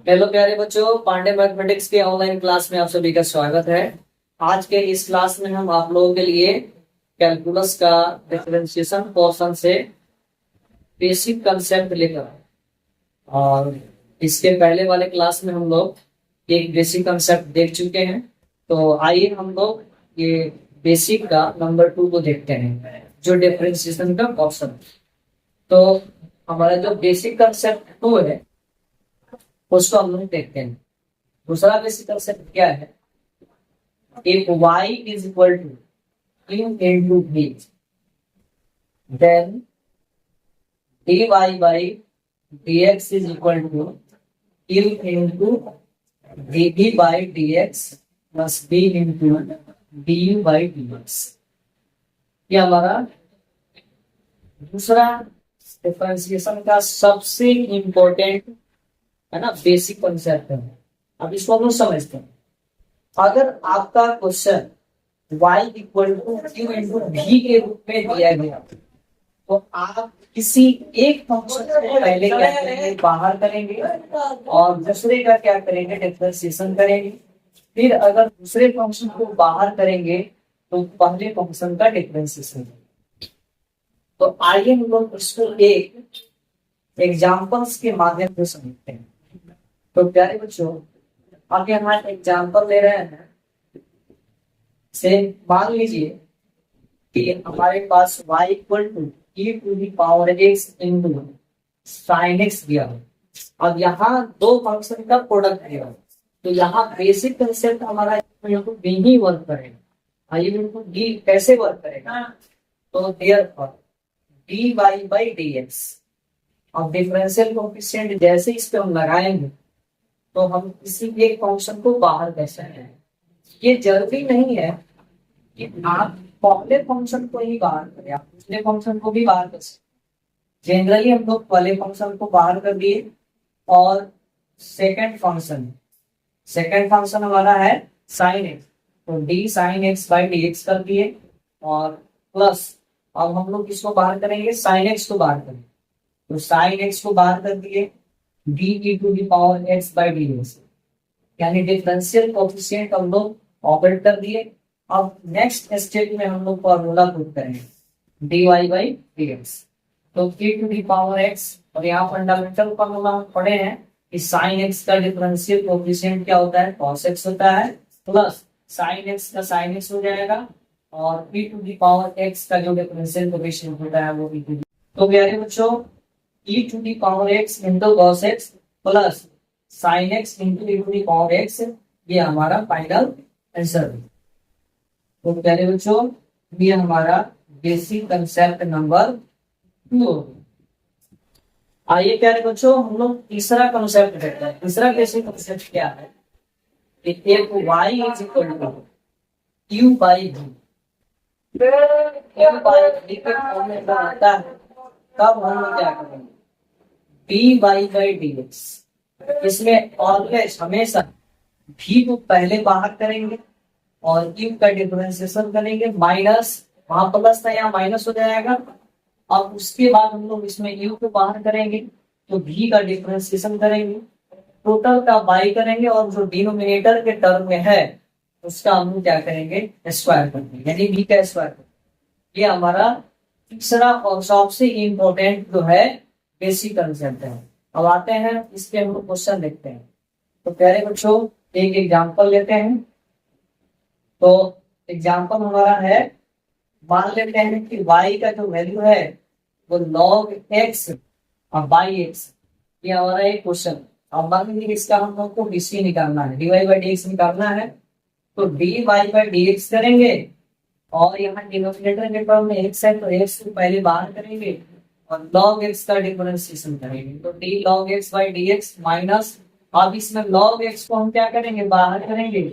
Hello प्यारे बच्चों, Pandey mathematics के ऑनलाइन क्लास में आप सभी का स्वागत है। आज के इस क्लास में हम आप लोगों के लिए कैलकुलस का डिफरेंशिएशन पोर्शन से बेसिक कंसेप्ट लेकर आए। और इसके पहले वाले क्लास में हम लोग एक बेसिक कंसेप्ट देख चुके हैं। तो आइए हम लोग ये बेसिक का नंबर 2 को देखते हैं, जो डिफरेंशिएशन का पोर्शन। तो हमारा जो बेसिक कंसेप्ट 2 है उसको हम लोग देखते हैं। दूसरा बेसिक कंसेप्ट क्या है? if y is equal to q into v, then dy by dx is equal to q into dv by dx plus b into du by dx। ये हमारा दूसरा डिफरेंशिएशन का सबसे इम्पोर्टेंट है ना, बेसिक कंसेप्ट है। अब इसको हम लोग समझते हैं। अगर आपका question y equal to Q into भी के रूप में दिया गया तो आप किसी एक फंक्शन को पहले क्या करेंगे, बाहर करेंगे, और दूसरे का क्या करेंगे, डिफरेंशिएशन करेंगे। फिर अगर दूसरे फंक्शन को बाहर करेंगे तो पहले फंक्शन का डिफरेंशिएशन। तो आइए हम लोग इसको एक एग्जाम्पल्स के माध्यम से समझते हैं। तो प्यारे बच्चों, आप यहाँ एग्जाम्पल ले रहे हैं। से मान लीजिए कि हमारे पास y equal to e to the power x into sine x दिया हो। अब यहाँ दो फंक्शन का प्रोडक्ट दिया हो, तो यहाँ बेसिक कंसेप्ट हमारा b ही वर्क करेगा। आइए बिल्कुल b कैसे वर्क करेगा? तो देयरफॉर dy by dx, अब डिफरेंशियल कोएफिशिएंट जैसे इस पे हम लगाएंगे तो हम किसी एक फंक्शन को बाहर कर सकते हैं। ये जरूरी नहीं है कि आप पहले फंक्शन को ही बाहर करें, आप दूसरे फंक्शन को भी बाहर कर सकते। जनरली हम लोग पहले फंक्शन को बाहर कर दिए और सेकंड फंक्शन हमारा है साइन एक्स, तो D sine x by D x कर दिए, और प्लस अब हम लोग किसको बाहर करेंगे, साइन एक्स को बाहर करेंगे। तो साइन एक्स को बाहर कर दिए D E to the power X by D X, यानी डिफरेंशियल कोएफिशिएंट हम लोग ऑपरेट कर दिए। अब नेक्स्ट स्टेप में हम लोग फॉर्मूला पुट करेंगे D Y by D X, तो E to the power X, और यहाँ फंडामेंटल फॉर्मूला हम पढ़े हैं कि साइन एक्स का डिफरेंशियल कोएफिशिएंट क्या होता है, कॉस एक्स होता है, प्लस साइन एक्स का साइन एक्स हो जाएगा, और E to the power X का जो डिफरेंशियल कोएफिशिएंट होता है वो ई टू दी। तो प्यारे बच्चों, e to the power x into cos x plus sin x into e to the power x, ये हमारा फाइनल आंसर है। तो प्यारे बच्चों, ये हमारा बेसिक कंसेप्ट नंबर 2। आइए प्यारे बच्चों, हम लोग तीसरा कंसेप्ट देखते हैं। तीसरा बेसिक कंसेप्ट क्या है कि if y is equal to q by v, q by v का फॉर्मूला होता है, तब हम लोग क्या करेंगे, dy by dx। इसमें ऑलवेज हमेशा v को पहले बाहर करेंगे और q का डिफरेंशिएशन करेंगे, माइनस वहां प्लस था यहाँ माइनस हो जाएगा। अब उसके बाद हम लोग इसमें u को बाहर करेंगे तो v का डिफरेंशिएशन करेंगे, टोटल का बाई करेंगे, और जो डिनोमिनेटर के टर्म में है उसका हम लोग क्या करेंगे, स्क्वायर करेंगे, यानी v का स्क्वायर। ये हमारा तीसरा और सबसे इम्पोर्टेंट जो है बेसिक कंसेप्ट है। अब आते हैं इस पे हम लोग क्वेश्चन देखते हैं। तो प्यारे बच्चों, एक एग्जांपल लेते हैं। तो एग्जांपल हमारा है, मान लेते हैं कि y का जो वैल्यू है वो log x और बाई x, ये हमारा एक क्वेश्चन। अब मान लीजिए इसका हम लोग को dc निकालना है, dy by dx निकालना है, तो dy by dx करेंगे, और यहाँ डिनोमिनेटर के टर्म में x है तो x को पहले बाहर करेंगे और log x का डिफरेंशिएशन करेंगे, तो d log x by dx minus, अब इसमें log x को हम क्या करेंगे, बाहर करेंगे,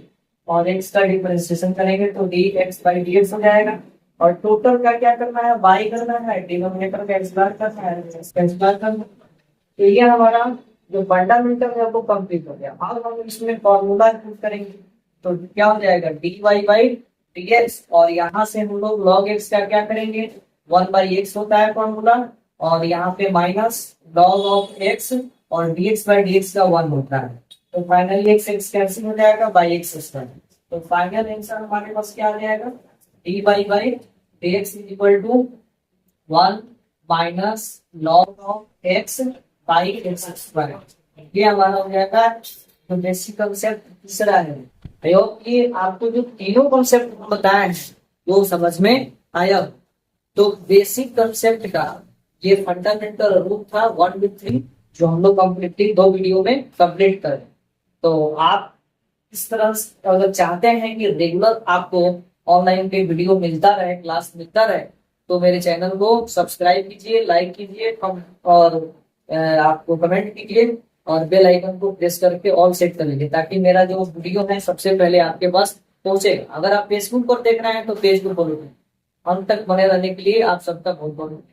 और x का डिफरेंशिएशन करेंगे, तो dx by dx हो जाएगा। और टोटल का क्या करना है, बाई करना है, डिनोमिनेटर का स्क्वायर करना है, स्क्वायर करना। तो ये हमारा जो फंडामेंटल है वो कंप्लीट हो गया। अब हम इसमें फॉर्मूला यूज करेंगे, तो क्या हो जाएगा, dy by dx, और यहाँ से हम लोग log x का क्या करेंगे, 1/x होता है फॉर्मूला, और यहाँ पे माइनस log ऑफ x, और dx by dx का 1 होता है। तो फाइनली एक्स एक्स कैंसिल हो जाएगा बाई एक्स स्क्वायर। तो फाइनल आंसर हमारे पास क्या आ जाएगा, D by by D X is equal to 1 minus log of X by X square. ये हमारा हो जाएगा जो बेसिक कंसेप्ट तीसरा है। आई होप कि आपको जो तीनों कंसेप्ट बताए हैं वो समझ में आया। तो बेसिक कंसेप्ट का ये फंडामेंटल रूप था 1 to 3, जो हम लोग कम्प्लीटली 2 वीडियो में कंप्लीट करें। तो आप इस तरह से अगर चाहते हैं कि रेगुलर आपको ऑनलाइन पे वीडियो मिलता रहे, क्लास मिलता रहे, तो मेरे चैनल को सब्सक्राइब कीजिए, लाइक कीजिए और आपको कमेंट कीजिए और बेल आइकन को प्रेस करके ऑल सेट कर लीजिए, ताकि मेरा जो वीडियो है सबसे पहले आपके पास पहुंचे। अगर आप फेसबुक पर देख रहे हैं तो फेसबुक फॉलो करें। अंत तक बने रहने के लिए आप सबका बहुत बहुत